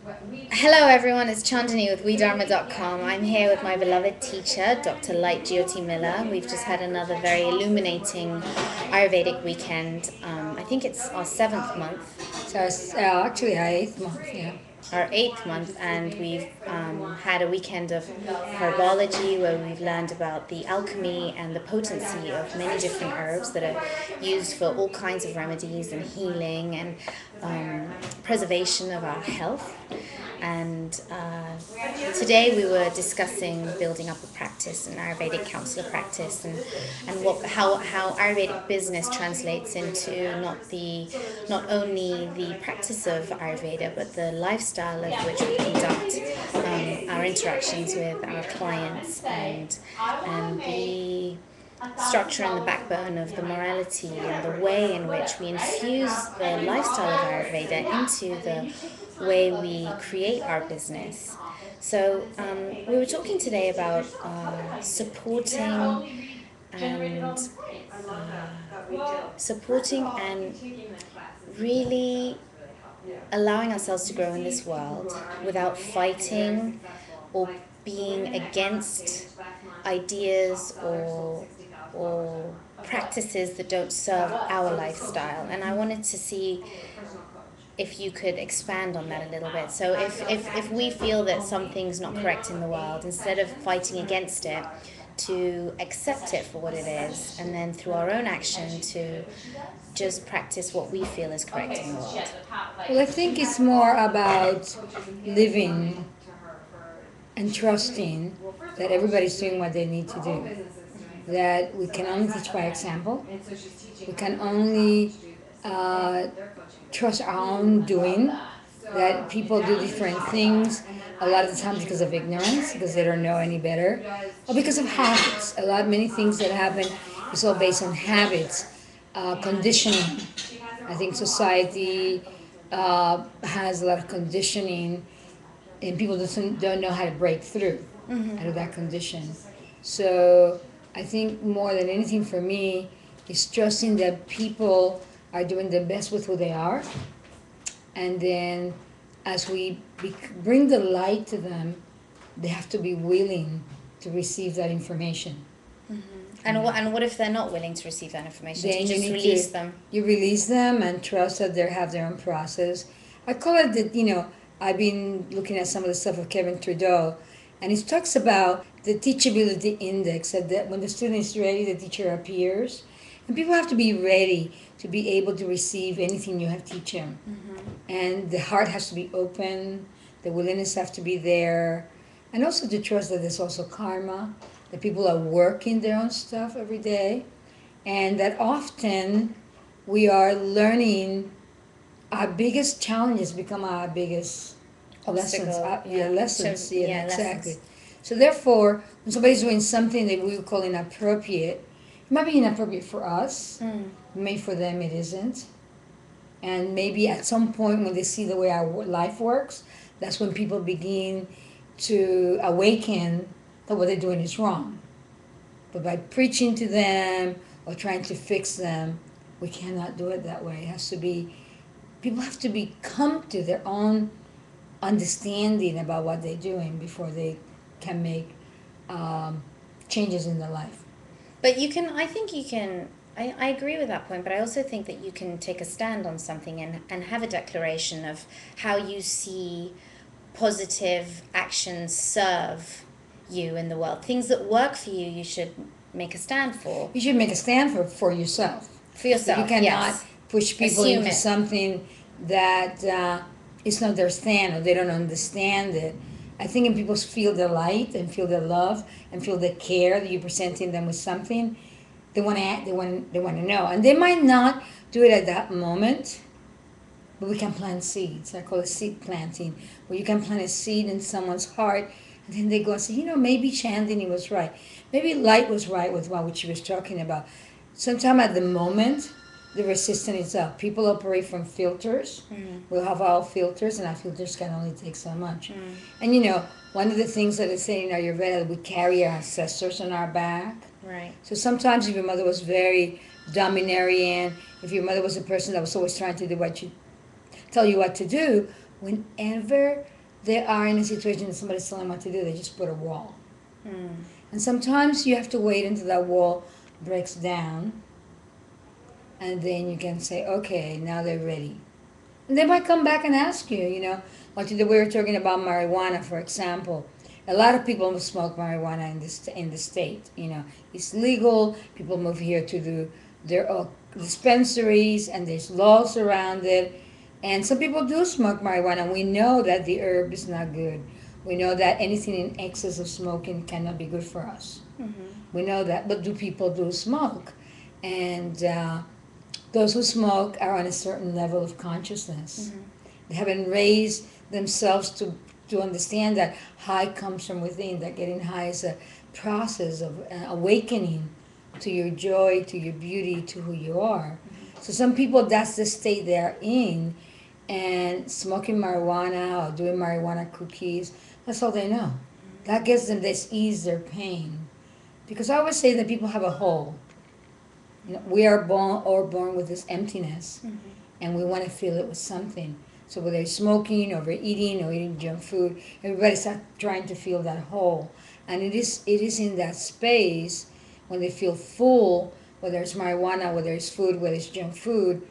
Hello everyone, it's Chadanni with WeDharma.com. I'm here with my beloved teacher, Dr. Light Jyoti Miller. We've just had another very illuminating Ayurvedic weekend. I think it's our seventh month, So it's actually our eighth month, yeah. our eighth month, and we've had a weekend of herbology where we've learned about the alchemy and the potency of many different herbs that are used for all kinds of remedies and healing and preservation of our health. And today we were discussing building up a practice, an Ayurvedic counselor practice, and how Ayurvedic business translates into not only the practice of Ayurveda but the lifestyle of which we conduct our interactions with our clients, and the structure and the backbone of the morality and the way in which we infuse the lifestyle of Ayurveda into the way we create our business. So we were talking today about and supporting and really allowing ourselves to grow in this world without fighting or being against ideas or practices that don't serve our lifestyle. And I wanted to see if you could expand on that a little bit. So if we feel that something's not correct in the world, instead of fighting against it, to accept it for what it is, and then through our own action to just practice what we feel is correct in the world. Well, I think it's more about living and trusting that everybody's doing what they need to do. That we can only teach by example. We can only trust our own doing. That people do different things a lot of the time because of ignorance, because they don't know any better, or because of habits. Many things that happen is all based on habits, conditioning. I think society has a lot of conditioning, and people don't know how to break through out of that condition. So I think more than anything for me is trusting that people are doing the best with who they are, and then as we bring the light to them, they have to be willing to receive that information. And what if they're not willing to receive that information? Then To you just need release to them. you release them and trust that they have their own process. I call it that, I've been looking at some of the stuff of Kevin Trudeau, and he talks about the teachability index, that when the student is ready, the teacher appears. And people have to be ready to be able to receive anything you have to teach them. And the heart has to be open, the willingness have to be there, and also to trust that there's also karma, that people are working their own stuff every day, and that often we are learning. Our biggest challenges become our biggest lessons. Obstacle, Lessons. So, Yeah, lessons. exactly. So therefore, when somebody's doing something that we would call inappropriate, it might be inappropriate for us. Maybe for them it isn't. And maybe at some point when they see the way our life works, that's when people begin to awaken that what they're doing is wrong. But by preaching to them or trying to fix them, we cannot do it that way. It has to be, people have to come to their own understanding about what they're doing before they can make changes in their life. But I think you can, I agree with that point, but I also think that you can take a stand on something and have a declaration of how you see positive actions serve you in the world. Things that work for you, you should make a stand for. You should make a stand for yourself. For yourself, You cannot yes. push people Assume into it. something that is not their stand or they don't understand it. I think when people feel the light and feel the love and feel the care that you're presenting them with something, they want to they want to know, and they might not do it at that moment, but we can plant seeds. I call it seed planting, where you can plant a seed in someone's heart, and then they go and say, maybe Chandini was right, maybe Light was right with what she was talking about. Sometimes at the moment, the resistance is up. People operate from filters. We'll have our filters, and our filters can only take so much. And one of the things that they say in Ayurveda, we carry our ancestors on our back. Right. So sometimes if your mother was very domineering, if your mother was a person that was always trying to do tell you what to do, whenever they are in a situation that somebody's telling them what to do, they just put a wall. Mm. And sometimes you have to wait until that wall breaks down, and then you can say, okay, now they're ready. And they might come back and ask you, like we were talking about marijuana, for example. A lot of people smoke marijuana in the state. It's legal. People move here to do their dispensaries, and there's laws around it. And some people do smoke marijuana. We know that the herb is not good. We know that anything in excess of smoking cannot be good for us. Mm-hmm. We know that, but do people do smoke? And those who smoke are on a certain level of consciousness. Mm-hmm. They haven't raised themselves to understand that high comes from within, that getting high is a process of awakening to your joy, to your beauty, to who you are. Mm-hmm. So some people, that's the state they're in, and smoking marijuana or doing marijuana cookies, that's all they know. That gives them this ease their pain. Because I always say that people have a hole. We are born with this emptiness, Mm-hmm. and we want to fill it with something. So whether it's smoking, overeating, or eating junk food, everybody's trying to fill that hole. And it is in that space when they feel full, whether it's marijuana, whether it's food, whether it's junk food,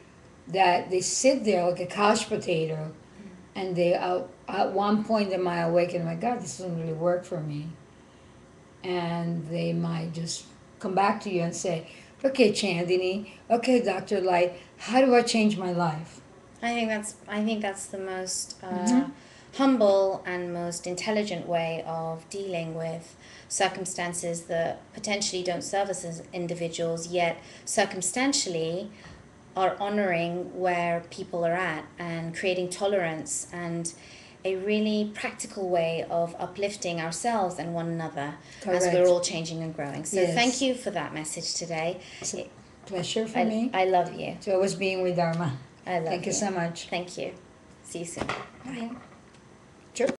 that they sit there like a couch potato, and they at one point they might awaken, my God, this doesn't really work for me. And they might just come back to you and say, okay, Chadanni, okay, Dr. Light, how do I change my life? I think that's the most Mm-hmm. humble and most intelligent way of dealing with circumstances that potentially don't serve us as individuals, yet circumstantially are honoring where people are at and creating tolerance and a really practical way of uplifting ourselves and one another as Correct. we're all changing and growing. So Yes. thank you for that message today. It's a pleasure for me I love you. to always be in WeDharma. I love Thank you so much. Thank you. See you soon. Bye. Sure.